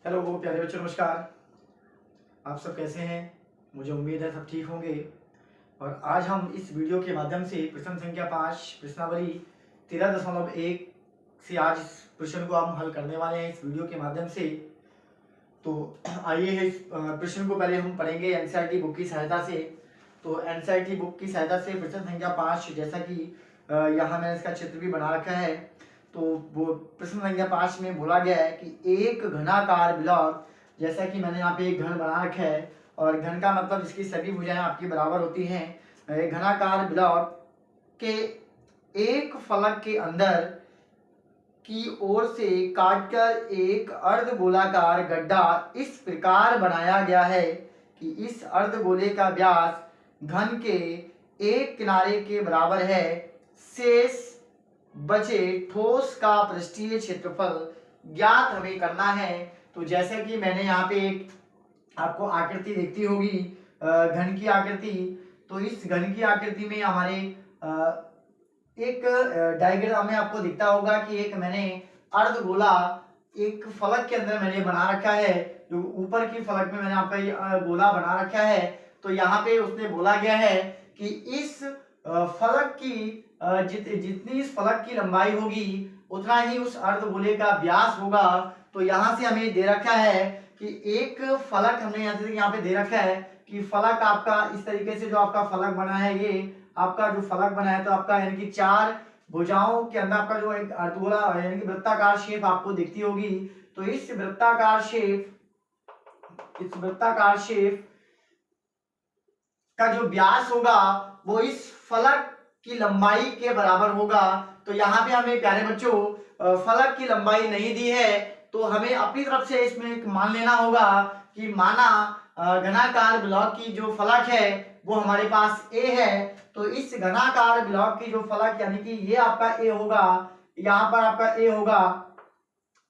Hello प्यारे बच्चों, नमस्कार। आप सब कैसे हैं? मुझे उम्मीद है सब ठीक होंगे। और आज हम इस वीडियो के माध्यम से प्रश्न संख्या 5 प्रश्नावली 13.1 से आज इस प्रश्न को हम हल करने वाले हैं इस वीडियो के माध्यम से। तो आइए इस प्रश्न को पहले हम पढ़ेंगे एनसीईआरटी बुक की सहायता से। तो एनसीईआरटी बुक की सहायता से प्रश्न संख्या 5, जैसा कि यहाँ मैंने इसका चित्र भी बना रखा है। तो वो प्रश्न संख्या 5 में बोला गया है कि एक घनाकार ब्लॉक, जैसा कि मैंने यहाँ पे एक घन बना रखा है और घन का मतलब इसकी सभी भुजाएं आपकी बराबर होती हैं। एक घनाकार ब्लॉक के एक फलक के अंदर की ओर से काटकर एक अर्धगोलाकार गड्ढा इस प्रकार बनाया गया है कि इस अर्धगोले का व्यास घन के एक किनारे के बराबर है। शेष बचे ठोस का पृष्ठीय क्षेत्रफल ज्ञात हमें करना है। तो जैसे कि मैंने यहाँ पे एक आपको आकृति दिखती होगी, घन की आकृति। तो इस घन की आकृति में हमारे एक डायग्राम में आपको दिखता होगा कि एक मैंने अर्धगोला एक फलक के अंदर मैंने बना रखा है। जो ऊपर की फलक में मैंने आपका ये गोला बना रखा है। तो यहाँ पे उसने बोला गया है कि इस फलक की जितनी इस फलक की लंबाई होगी उतना ही उस अर्धगोले का व्यास होगा। तो यहाँ से हमें दे रखा है कि एक फलक हमने यहाँ पे दे रखा है कि फलक आपका इस तरीके से जो आपका फलक बना है, ये आपका जो फलक बना है, तो आपका यानी कि 4 भुजाओं के अंदर आपका जो एक अर्धगोला यानी कि वृत्ताकार शेप आपको दिखती होगी। तो इस वृत्ताकार शेप का जो व्यास होगा वो इस फलक की लंबाई के बराबर होगा। तो यहाँ पे हमें प्यारे बच्चों फलक की लंबाई नहीं दी है, तो हमें अपनी तरफ से इसमें एक मान लेना होगा कि माना घनाकार ब्लॉक की जो फलक है वो हमारे पास ए है। तो इस घनाकार ब्लॉक की जो फलक यानी कि ये आपका ए होगा, यहाँ पर आपका ए होगा,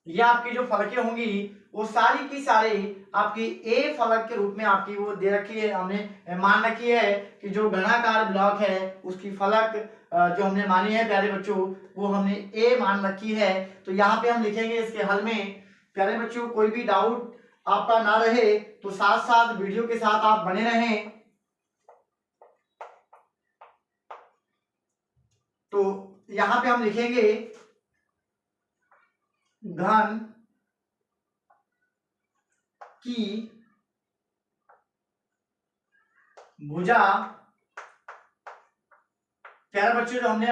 ये आपकी जो फलकें होंगी वो सारी की सारी आपकी ए फलक के रूप में आपकी वो दे रखी है। हमने मान रखी है कि जो घनाकार ब्लॉक है उसकी फलक जो हमने मानी है प्यारे बच्चों, वो हमने ए मान रखी है। तो यहाँ पे हम लिखेंगे इसके हल में। प्यारे बच्चों, कोई भी डाउट आपका ना रहे तो साथ साथ वीडियो के साथ आप बने रहें। तो यहाँ पे हम लिखेंगे घन की भुजा, प्यारे बच्चों जो हमने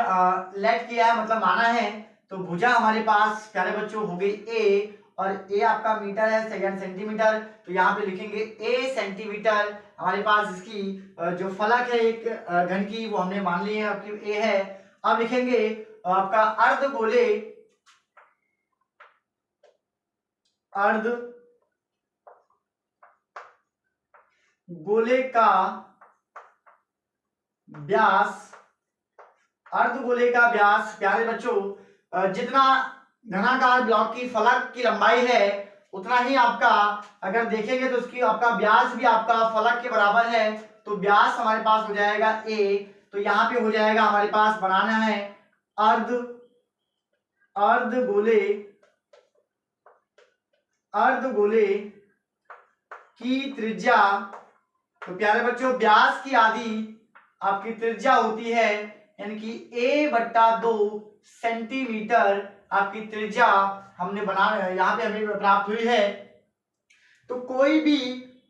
लेट किया है मतलब माना है, तो भुजा हमारे पास प्यारे बच्चों हो गई ए, और ए आपका मीटर है, सेकंड सेंटीमीटर। तो यहाँ पे लिखेंगे ए सेंटीमीटर। हमारे पास इसकी जो फलक है एक घन की वो हमने मान ली है आपकी ए है। अब लिखेंगे आपका अर्धगोले का व्यास, अर्धगोले का व्यास प्यारे बच्चों जितना घनाकार ब्लॉक की फलक की लंबाई है उतना ही आपका अगर देखेंगे तो उसकी आपका व्यास भी आपका फलक के बराबर है। तो व्यास हमारे पास हो जाएगा ए। तो यहाँ पे हो जाएगा हमारे पास बनाना है अर्धगोले की त्रिज्या। तो प्यारे बच्चों व्यास की आधी आपकी त्रिज्या होती है, यानी कि a/2 सेंटीमीटर आपकी त्रिज्या हमने बना यहाँ पे हमें प्राप्त हुई है। तो कोई भी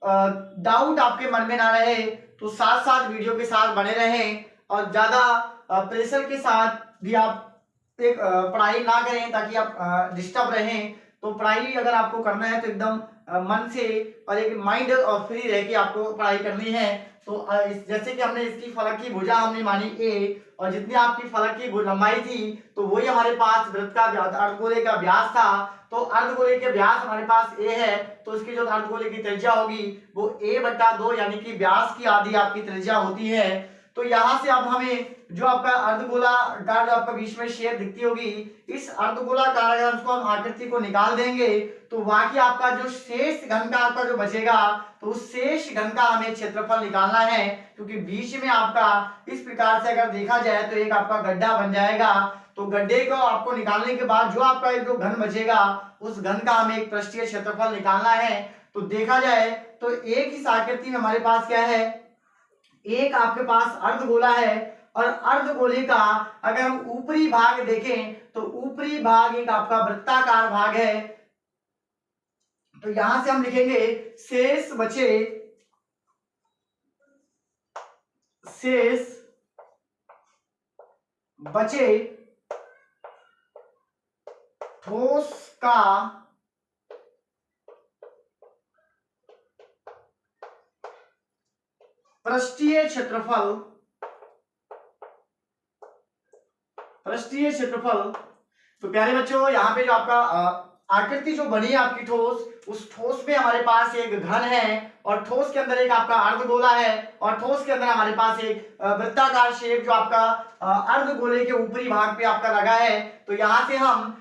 डाउट आपके मन में ना रहे तो साथ साथ वीडियो के साथ बने रहें और ज्यादा प्रेशर के साथ भी आप एक पढ़ाई ना करें ताकि आप डिस्टर्ब रहें। तो पढ़ाई अगर आपको करना है तो एकदम मन से और एक माइंड फ्री रह के आपको पढ़ाई करनी है। तो जैसे कि हमने इसकी फलक की भुजा हमने मानी ए, और जितनी आपकी फलक की लंबाई थी तो वही हमारे पास वृत्त का अर्धगोले का व्यास था। तो अर्धगोले के व्यास हमारे पास ए है, तो इसकी जो अर्धगोले की त्रिज्या होगी वो a/2 यानी कि व्यास की आधी आपकी त्रिज्या होती है। तो यहाँ से अब हमें जो आपका अर्धगोलाकार जो आपका बीच में शेप दिखती होगी, इस अर्धगोलाकार अगर उसको हम आकृति को निकाल देंगे तो वहां की आपका जो शेष घन का आपका जो बचेगा तो उस शेष घन का हमें क्षेत्रफल निकालना है, क्योंकि बीच में आपका इस प्रकार से अगर देखा जाए तो एक आपका गड्ढा बन जाएगा। तो गड्ढे को आपको निकालने के बाद जो आपका एक जो घन बचेगा उस घन का हमें एक पृष्ठीय क्षेत्रफल निकालना है। तो देखा जाए तो एक इस आकृति में हमारे पास क्या है, एक आपके पास अर्धगोला है और अर्धगोले का अगर हम ऊपरी भाग देखें तो ऊपरी भाग एक आपका वृत्ताकार भाग है। तो यहां से हम लिखेंगे शेष बचे ठोस का पृष्ठीय क्षेत्रफल। तो प्यारे बच्चों यहाँ पे जो आपका आकृति जो बनी है आपकी ठोस, उस ठोस में हमारे पास एक घन है और ठोस के अंदर एक आपका अर्धगोला है और ठोस के अंदर हमारे पास एक वृत्ताकार शेप जो आपका अर्धगोले के ऊपरी भाग पे आपका लगा है। तो यहाँ से हम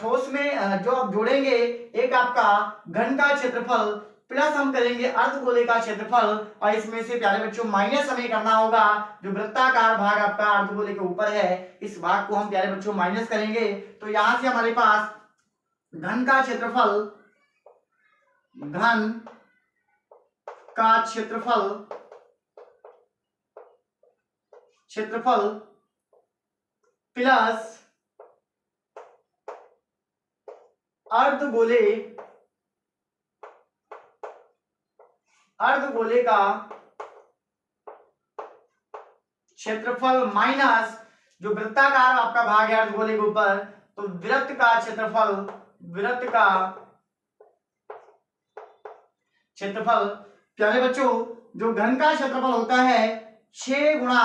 ठोस में जो आप जोड़ेंगे एक आपका घन का क्षेत्रफल प्लस हम करेंगे अर्धगोले का क्षेत्रफल और इसमें से प्यारे बच्चों माइनस हमें करना होगा जो वृत्ताकार भाग आपका अर्धगोले के ऊपर है, इस भाग को हम प्यारे बच्चों माइनस करेंगे। तो यहां से हमारे पास घन का क्षेत्रफल प्लस अर्धगोले का क्षेत्रफल माइनस जो वृत्ताकार आपका भाग है अर्धगोले के ऊपर, तो वृत्त का क्षेत्रफल प्यारे बच्चों जो घन का क्षेत्रफल होता है 6 गुणा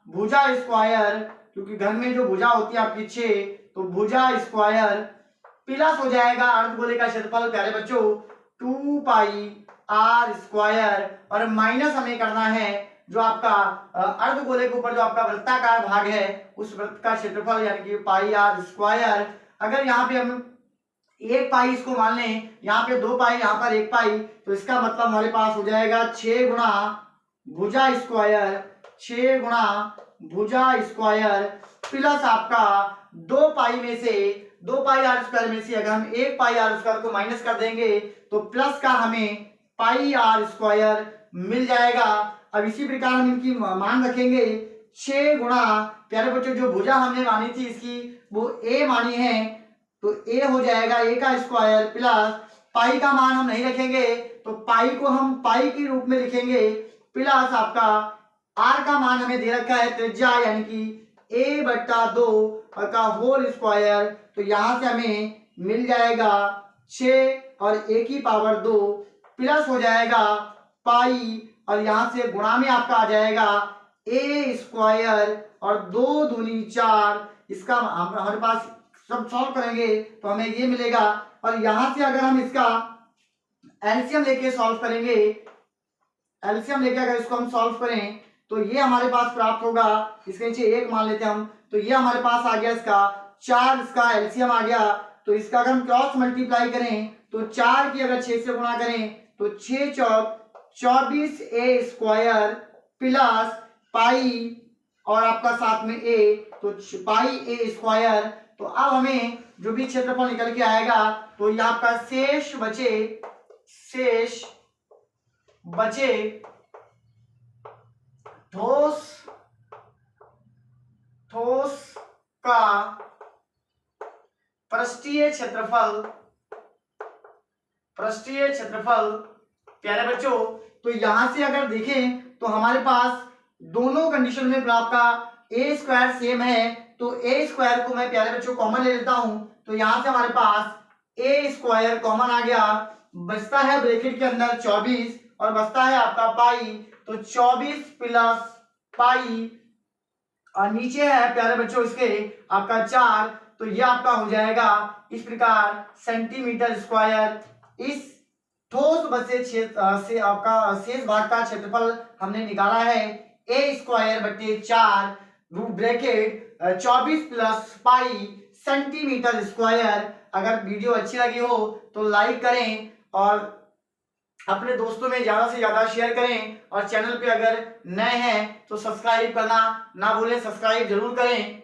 भुजा स्क्वायर, क्योंकि घन में जो भुजा होती है आपकी 6, तो भुजा स्क्वायर प्लस हो जाएगा अर्धगोले का क्षेत्रफल प्यारे बच्चों 2 पाई आर स्क्वायर और माइनस हमें करना है जो आपका अर्धगोले के ऊपर जो आपका वृत्ताकार भाग है उस वृत्त का क्षेत्रफल यानी कि पाई आर स्क्वायर। अगर यहाँ पे हम 1 पाई इसको मान लें, यहाँ पे 2 पाई, यहाँ पर 1 पाई, तो इसका मतलब हमारे पास हो जाएगा 6 गुणा भुजा स्क्वायर प्लस आपका 2 पाई में से 2 पाई आर स्क्वायर में से अगर हम 1 पाई आर स्क्वायर को माइनस कर देंगे तो प्लस का हमें पाई आर स्क्वायर मिल जाएगा। अब इसी प्रकार हम इनकी मान रखेंगे 6 गुणा प्यारे बच्चों जो भुजा हमने मानी थी इसकी वो a मानी है, तो a हो जाएगा a का स्क्वायर प्लस पाई का मान हम नहीं रखेंगे तो पाई को हम पाई के रूप में लिखेंगे प्लस आपका r का मान हमें दे रखा है त्रिज्या यानी कि a/2 का होल स्क्वायर। तो यहां से हमें मिल जाएगा 6 और a की पावर 2 प्लस हो जाएगा पाई और यहां से गुणा में आपका आ जाएगा a स्क्वायर और 2 दूनी 4। इसका हमारे पास सब सॉल्व करेंगे तो हमें ये मिलेगा और यहां से अगर हम इसका एलसीएम लेके सॉल्व करेंगे, एलसीएम लेके अगर इसको हम सॉल्व करें तो ये हमारे पास प्राप्त होगा, इसके नीचे 1 मान लेते हैं हम, तो ये हमारे पास आ गया इसका 4, इसका एलसीएम आ गया। तो इसका अगर हम क्रॉस मल्टीप्लाई करें तो 4 की अगर 6 से गुणा करें तो 6 चौक 24 a स्क्वायर प्लस पाई और आपका साथ में a, तो पाई a स्क्वायर। तो अब हमें जो भी क्षेत्रफल निकल के आएगा तो ये आपका शेष बचे ठोस का पृष्ठीय क्षेत्रफल प्यारे बच्चों। तो यहां से अगर देखें तो हमारे पास दोनों कंडीशन में आपका a स्क्वायर सेम है, तो a स्क्वायर को मैं प्यारे बच्चों कॉमन ले लेता हूं, तो यहां से हमारे पास a स्क्वायर कॉमन आ गया, बचता है ब्रैकेट के अंदर 24 और बचता है आपका पाई, तो 24 प्लस पाई और नीचे है प्यारे बच्चों इसके आपका 4, तो ये आपका हो जाएगा इस प्रकार सेंटीमीटर स्क्वायर। इस ठोस बचे से आपका शेष भाग का क्षेत्रफल हमने निकाला है a स्क्वायर बटे 4 root bracket 24 plus pi centimetre square. अगर वीडियो अच्छी लगी हो तो लाइक करें और अपने दोस्तों में ज्यादा से ज्यादा शेयर करें और चैनल पे अगर नए हैं तो सब्सक्राइब करना ना भूलें, सब्सक्राइब जरूर करें।